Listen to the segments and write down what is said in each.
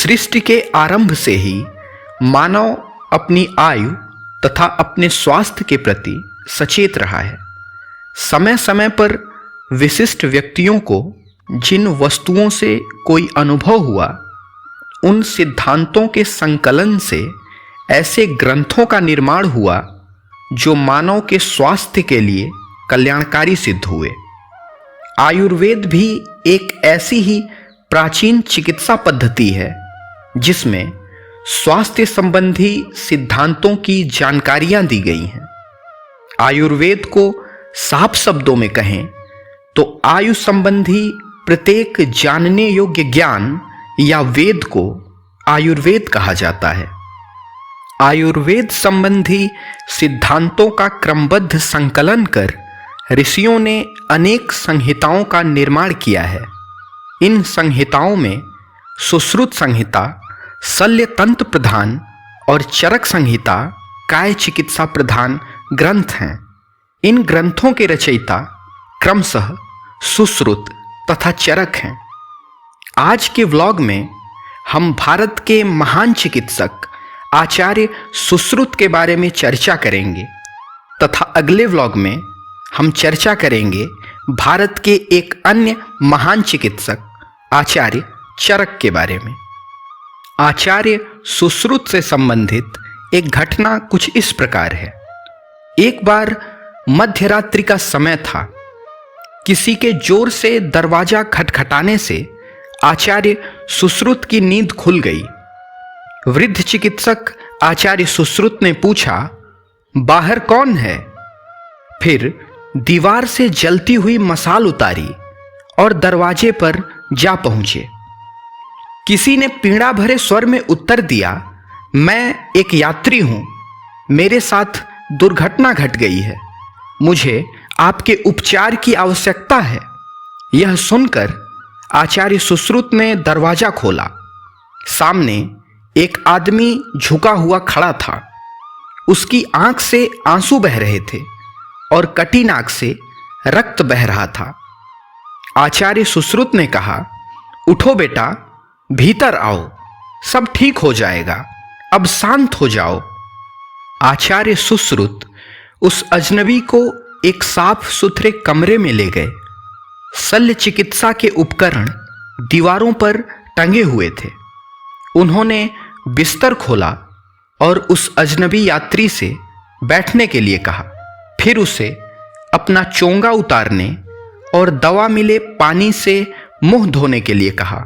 सृष्टि के आरंभ से ही मानव अपनी आयु तथा अपने स्वास्थ्य के प्रति सचेत रहा है। समय समय पर विशिष्ट व्यक्तियों को जिन वस्तुओं से कोई अनुभव हुआ, उन सिद्धांतों के संकलन से ऐसे ग्रंथों का निर्माण हुआ जो मानव के स्वास्थ्य के लिए कल्याणकारी सिद्ध हुए। आयुर्वेद भी एक ऐसी ही प्राचीन चिकित्सा पद्धति है जिसमें स्वास्थ्य संबंधी सिद्धांतों की जानकारियां दी गई हैं। आयुर्वेद को साफ शब्दों में कहें तो आयु संबंधी प्रत्येक जानने योग्य ज्ञान या वेद को आयुर्वेद कहा जाता है। आयुर्वेद संबंधी सिद्धांतों का क्रमबद्ध संकलन कर ऋषियों ने अनेक संहिताओं का निर्माण किया है। इन संहिताओं में सुश्रुत संहिता शल्य तंत्र प्रधान और चरक संहिता काय चिकित्सा प्रधान ग्रंथ हैं। इन ग्रंथों के रचयिता क्रमशः सुश्रुत तथा चरक हैं। आज के व्लॉग में हम भारत के महान चिकित्सक आचार्य सुश्रुत के बारे में चर्चा करेंगे तथा अगले व्लॉग में हम चर्चा करेंगे भारत के एक अन्य महान चिकित्सक आचार्य चरक के बारे में। आचार्य सुश्रुत से संबंधित एक घटना कुछ इस प्रकार है। एक बार मध्यरात्रि का समय था। किसी के जोर से दरवाजा खटखटाने से आचार्य सुश्रुत की नींद खुल गई। वृद्ध चिकित्सक आचार्य सुश्रुत ने पूछा, बाहर कौन है? फिर दीवार से जलती हुई मसाल उतारी और दरवाजे पर जा पहुंचे। किसी ने पीड़ा भरे स्वर में उत्तर दिया, मैं एक यात्री हूं, मेरे साथ दुर्घटना घट गई है, मुझे आपके उपचार की आवश्यकता है। यह सुनकर आचार्य सुश्रुत ने दरवाजा खोला। सामने एक आदमी झुका हुआ खड़ा था। उसकी आंख से आंसू बह रहे थे और कटी नाक से रक्त बह रहा था। आचार्य सुश्रुत ने कहा, उठो बेटा, भीतर आओ, सब ठीक हो जाएगा, अब शांत हो जाओ। आचार्य सुश्रुत उस अजनबी को एक साफ सुथरे कमरे में ले गए। शल्य चिकित्सा के उपकरण दीवारों पर टंगे हुए थे। उन्होंने बिस्तर खोला और उस अजनबी यात्री से बैठने के लिए कहा। फिर उसे अपना चोंगा उतारने और दवा मिले पानी से मुंह धोने के लिए कहा।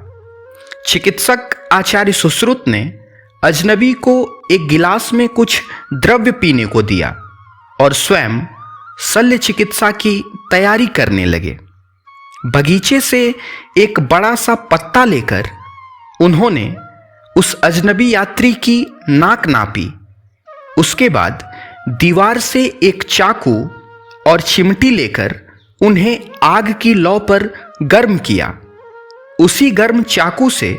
चिकित्सक आचार्य सुश्रुत ने अजनबी को एक गिलास में कुछ द्रव्य पीने को दिया और स्वयं शल्य चिकित्सा की तैयारी करने लगे। बगीचे से एक बड़ा सा पत्ता लेकर उन्होंने उस अजनबी यात्री की नाक नापी। उसके बाद दीवार से एक चाकू और चिमटी लेकर उन्हें आग की लौ पर गर्म किया। उसी गर्म चाकू से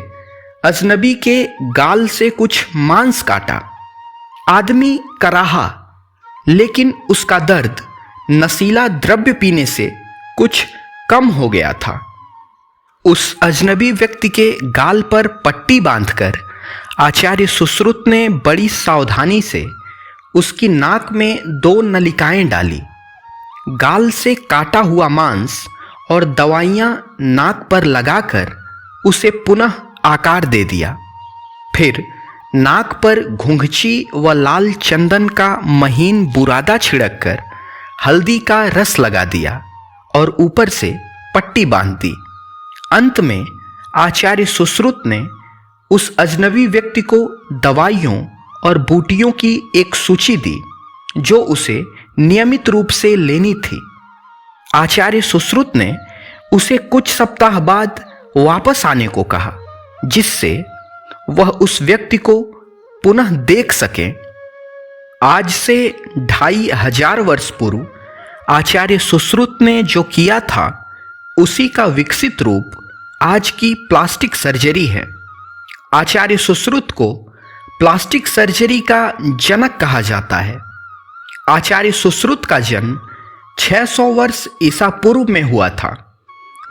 अजनबी के गाल से कुछ मांस काटा। आदमी कराहा, लेकिन उसका दर्द नशीला द्रव्य पीने से कुछ कम हो गया था। उस अजनबी व्यक्ति के गाल पर पट्टी बांधकर आचार्य सुश्रुत ने बड़ी सावधानी से उसकी नाक में 2 नलिकाएं डाली। गाल से काटा हुआ मांस और दवाइयां नाक पर लगाकर उसे पुनः आकार दे दिया। फिर नाक पर घुंघची व लाल चंदन का महीन बुरादा छिड़क कर हल्दी का रस लगा दिया और ऊपर से पट्टी बांध दी। अंत में आचार्य सुश्रुत ने उस अजनबी व्यक्ति को दवाइयों और बूटियों की एक सूची दी जो उसे नियमित रूप से लेनी थी। आचार्य सुश्रुत ने उसे कुछ सप्ताह बाद वापस आने को कहा, जिससे वह उस व्यक्ति को पुनः देख सके। आज से 2500 वर्ष पूर्व आचार्य सुश्रुत ने जो किया था, उसी का विकसित रूप आज की प्लास्टिक सर्जरी है। आचार्य सुश्रुत को प्लास्टिक सर्जरी का जनक कहा जाता है। आचार्य सुश्रुत का जन्म 600 वर्ष ईसा पूर्व में हुआ था।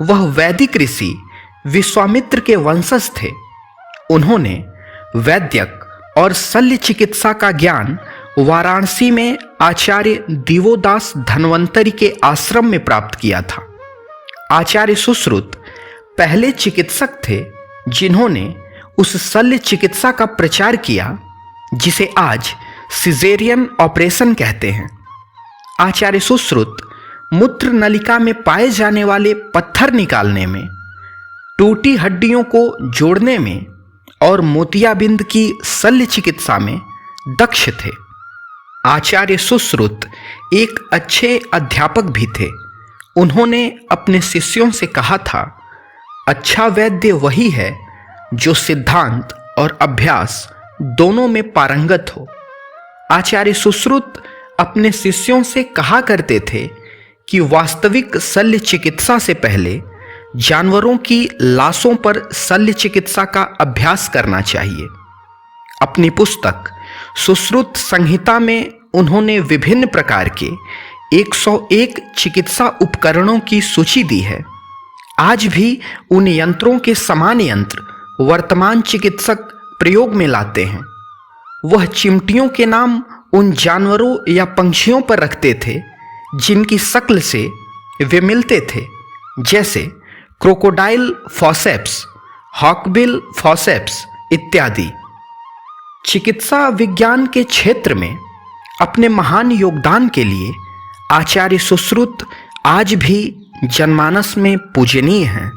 वह वैदिक ऋषि विश्वामित्र के वंशज थे। उन्होंने वैद्यक और शल्य चिकित्सा का ज्ञान वाराणसी में आचार्य दिवोदास धन्वंतरी के आश्रम में प्राप्त किया था। आचार्य सुश्रुत पहले चिकित्सक थे जिन्होंने उस शल्य चिकित्सा का प्रचार किया जिसे आज सिजेरियन ऑपरेशन कहते हैं। आचार्य सुश्रुत मूत्र नलिका में पाए जाने वाले पत्थर निकालने में, टूटी हड्डियों को जोड़ने में और मोतियाबिंद की शल्य चिकित्सा में दक्ष थे। आचार्य सुश्रुत एक अच्छे अध्यापक भी थे। उन्होंने अपने शिष्यों से कहा था, अच्छा वैद्य वही है जो सिद्धांत और अभ्यास दोनों में पारंगत हो। आचार्य सुश्रुत अपने शिष्यों से कहा करते थे कि वास्तविक शल्य चिकित्सा से पहले जानवरों की लाशों पर शल्य चिकित्सा का अभ्यास करना चाहिए। अपनी पुस्तक सुश्रुत संहिता में उन्होंने विभिन्न प्रकार के 101 चिकित्सा उपकरणों की सूची दी है। आज भी उन यंत्रों के समान यंत्र वर्तमान चिकित्सक प्रयोग में लाते हैं। वह चिमटियों के नाम उन जानवरों या पंछियों पर रखते थे जिनकी शक्ल से वे मिलते थे, जैसे क्रोकोडाइल फॉसेप्स, हॉकबिल फॉसेप्स इत्यादि। चिकित्सा विज्ञान के क्षेत्र में अपने महान योगदान के लिए आचार्य सुश्रुत आज भी जनमानस में पूजनीय हैं।